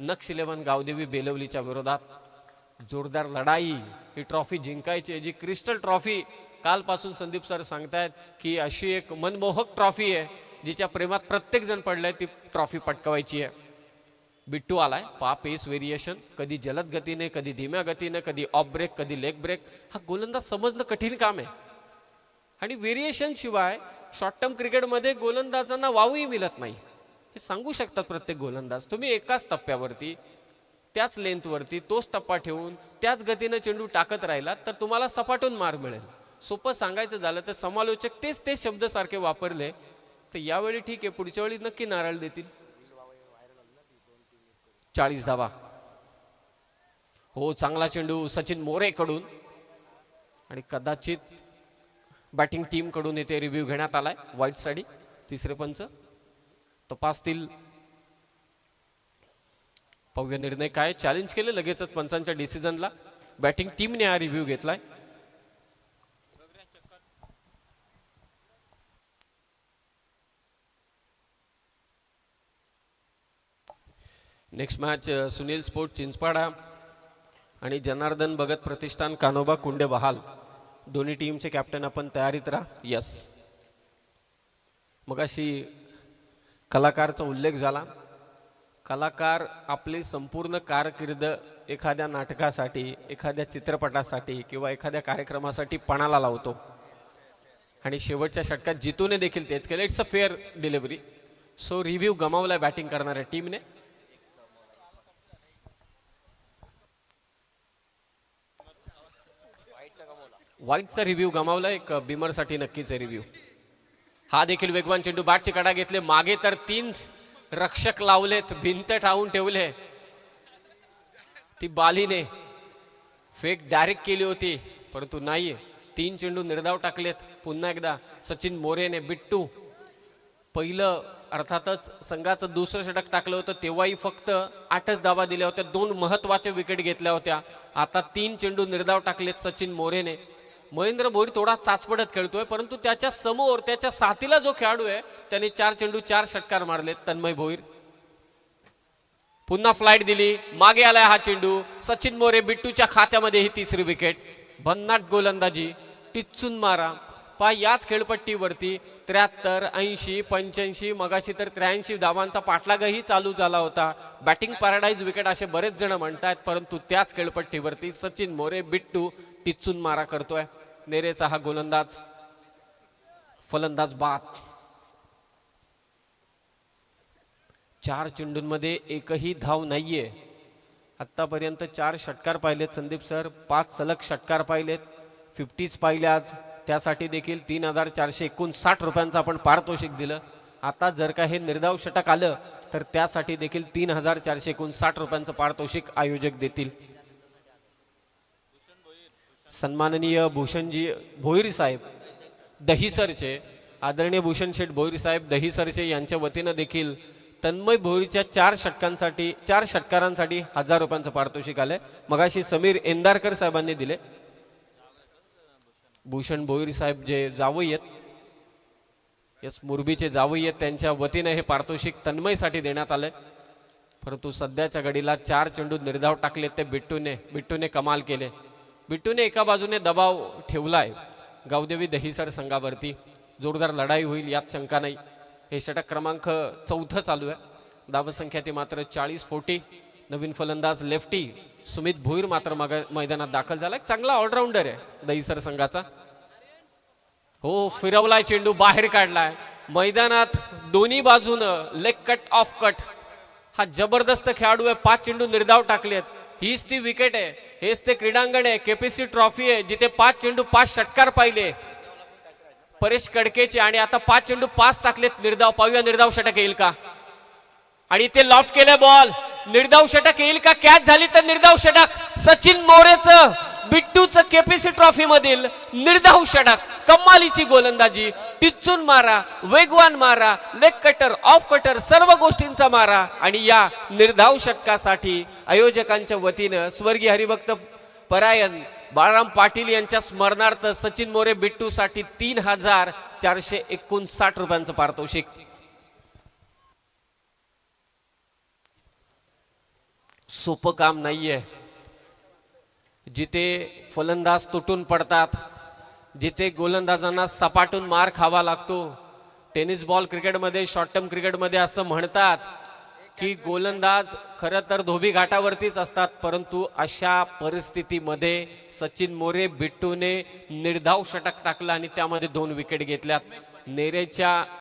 नक्ष 11 गावदेवी बेलवलीच्या विरोधात जोरदार लढाई. ही ट्रॉफी जिंकायची, जी क्रिस्टल ट्रॉफी कालपासून संदीप सर सांगतायत की अशी एक मनमोहक ट्रॉफी आहे जिच्या प्रेमात प्रत्येक जण पडलाय, ती ट्रॉफी पटकावायची आहे. बिट्टू आलाय, पा पेस व्हेरिएशन, कधी जलद गतीने, कधी धीम्या गतीने, कधी ऑफ ब्रेक, कधी लेग ब्रेक. हा गोलंदाज समजणं कठीण काम आहे आणि व्हेरिएशन शिवाय शॉर्ट टर्म क्रिकेटमध्ये गोलंदाजांना वावही मिळत नाही, हे सांगू शकतात प्रत्येक गोलंदाज. तुम्ही एकाच टप्प्यावरती, त्याच लेंथवरती तोच टप्पा ठेवून त्याच गतीने चेंडू टाकत राहिलात तर तुम्हाला सपाटून मार मिळेल. सोपं सांगायचं झालं तर समालोचक तेच शब्द सारखे वापरले तर यावेळी ठीक आहे, पुढच्या वेळी नक्की नारळ देतील. 40 धावा. हो, चांगला चेंडू सचिन मोरे कडून आणि कदाचित बॅटिंग टीम कडून येथे रिव्ह्यू घेण्यात आलाय. वाईट साठी तिसरे पंच तपासतील. पाहूया निर्णय काय. चॅलेंज केले लगेचच पंचांच्या डिसिजनला. बॅटिंग टीमने हा रिव्ह्यू घेतलाय. Next match Sunil sport Chinchpada आणि जनार्दन भगत प्रतिष्ठान कानोबा कुंडे बहाल. दोन्ही टीमचे कॅप्टन आपण तयारीत राहा. यस, मग अशी कलाकारचा उल्लेख झाला. कलाकार आपली संपूर्ण कारकीर्द एखाद्या नाटकासाठी, एखाद्या चित्रपटासाठी किंवा एखाद्या कार्यक्रमासाठी पणाला लावतो आणि शेवटच्या षटकात जितूने देखील तेच केलं. It's a fair delivery. So review गमावलाय बॅटिंग करणाऱ्या टीमने. व्हाईटचा रिव्ह्यू गमावला. एक बिमरसाठी नक्कीच आहे रिव्ह्यू. हा देखील वेगवान चेंडू, बॅटची कडा घेतले मागे तर 3 रक्षक लावलेत, भिंत ठावून ठेवले. ती बालीने फेक डायरेक्ट केली होती परंतु नाही. 3 चेंडू निर्धाव टाकलेत. पुन्हा एकदा सचिन मोरेने. बिट्टू पहिलं अर्थातच संघाचं दुसरं षटक टाकलं होतं तेव्हाही फक्त 8च धावा दिल्या होत्या. 2 महत्वाच्या विकेट घेतल्या होत्या. आता 3 चेंडू निर्धाव टाकलेत सचिन मोरेने. महेंद्र भोईर थोडा चाचपडत खेळतोय परंतु त्याच्या समोर त्याच्या साथीला जो खेळाडू आहे त्याने 4 चेंडू 4 षटकार मारलेत. तन्मय भोईर पुन्हा फ्लाइट दिली, मागे आलाय हा चेंडू. सचिन मोरे बिट्टूच्या खात्यामध्ये ही तिसरी विकेट. भन्नाट गोलंदाजी, टिच्चून मारा. पा याच खेळपट्टीवरती 73, 80, 85, मगाशी तर 83 धावांचा पाठलागही चालू झाला होता. बॅटिंग पॅराडाईज विकेट असे बरेच जण म्हणतात परंतु त्याच खेळपट्टीवरती सचिन मोरे बिट्टू टिच्चून मारा करतोय. नेरेचा हा गोलंदाज, फलंदाज बाद. 4 चेंडूंमध्ये एकही धाव नाहीये. आतापर्यंत 4 षटकार पाहिलेत संदीप सर, 5 सलग षटकार पाहिलेत, 50s पाहिले आज. त्यासाठी देखील 3459 रुपयांचं आपण पारितोषिक दिलं. आता जर का हे निर्धाव षटक आलं तर त्यासाठी देखील 3459 रुपयांचं पारितोषिक आयोजक देतील. सन्माननीय भूषणजी भोईर साहेब दहीसरचे, आदरणीय भूषण शेठ भोईर साहेब दहीसरचे यांच्या वतीनं देखील तन्मय भोईरच्या 4 षटकारांसाठी 1000 रुपयांचं पारितोषिक आलंय. मगाशी समीर एंदारकर साहेबांनी दिले. भूषण भोईर साहेब जे जावई आहेत, यस मुरबीचे जावई आहेत, त्यांच्या वतीने हे पारितोषिक तन्मयसाठी देण्यात आलंय. परंतु सध्याच्या घडीला 4 चेंडू निर्धाव टाकलेत ते बिट्टूने कमाल केले. बिट्टूने एका बाजूने दबाव ठेवलाय गावदेवी दहीसर संघावरती. जोरदार लढाई होईल यात शंका नाही. हे षटक क्रमांक 4 चालू आहे. धावसंख्या ती मात्र 40-40. नवीन फलंदाज लेफ्टी सुमित भोईर मात्र मैदानात दाखल झाला. चांगला ऑलराऊंडर आहे दहीसर संघाचा. हो, फिरवलाय चेंडू, बाहेर काढलाय. मैदानात दोन्ही बाजूनं लेग कट ऑफ कट. हा जबरदस्त खेळाडू आहे. 5 चेंडू निर्धाव टाकलेत. हीच ती विकेट आहे, हेच ते क्रीडांगण आहे, केपीसी ट्रॉफी आहे जिथे 5 चेंडू 5 षटकार पाहिले परेश कडकेचे आणि आता 5 चेंडू 5 टाकलेत निर्धाव. पाहूया निर्धाव षटक येईल का. आणि ते लॉफ्ट केले बॉल. निर्धाव षटक येईल का. कॅच झाली तर निर्धाव षटक. सचिन मोरेचं बिट्टूचं केपीसी ट्रॉफी मधील निर्धाव षटक. कमालीची गोलंदाजी, टिच्चून मारा, वेगवान मारा, लेग कटर, ऑफ कटर, सर्व गोष्टींचा मारा. आणि या निर्धाव षटकासाठी आयोजकांच्या वतीनं स्वर्गीय हरिभक्त परायण बाळाराम पाटील यांच्या स्मरणार्थ सचिन मोरे बिट्टूसाठी 3459 रुपयांचं पारितोषिक. सोपं काम नाहीये. जिथे फलंदाज तुटून पडतात, जिथे गोलंदाजांना सपाटून मार खावा लागतो. टेनिस बॉल क्रिकेटमध्ये, शॉर्ट टर्म क्रिकेटमध्ये असं म्हणतात की गोलंदाज खरं तर धोबी घाटावरतीच असतात, परंतु अशा परिस्थितीमध्ये सचिन मोरे बिट्टूने निर्धाव षटक टाकलं आणि त्यामध्ये 2 विकेट घेतल्यात. नेरेच्या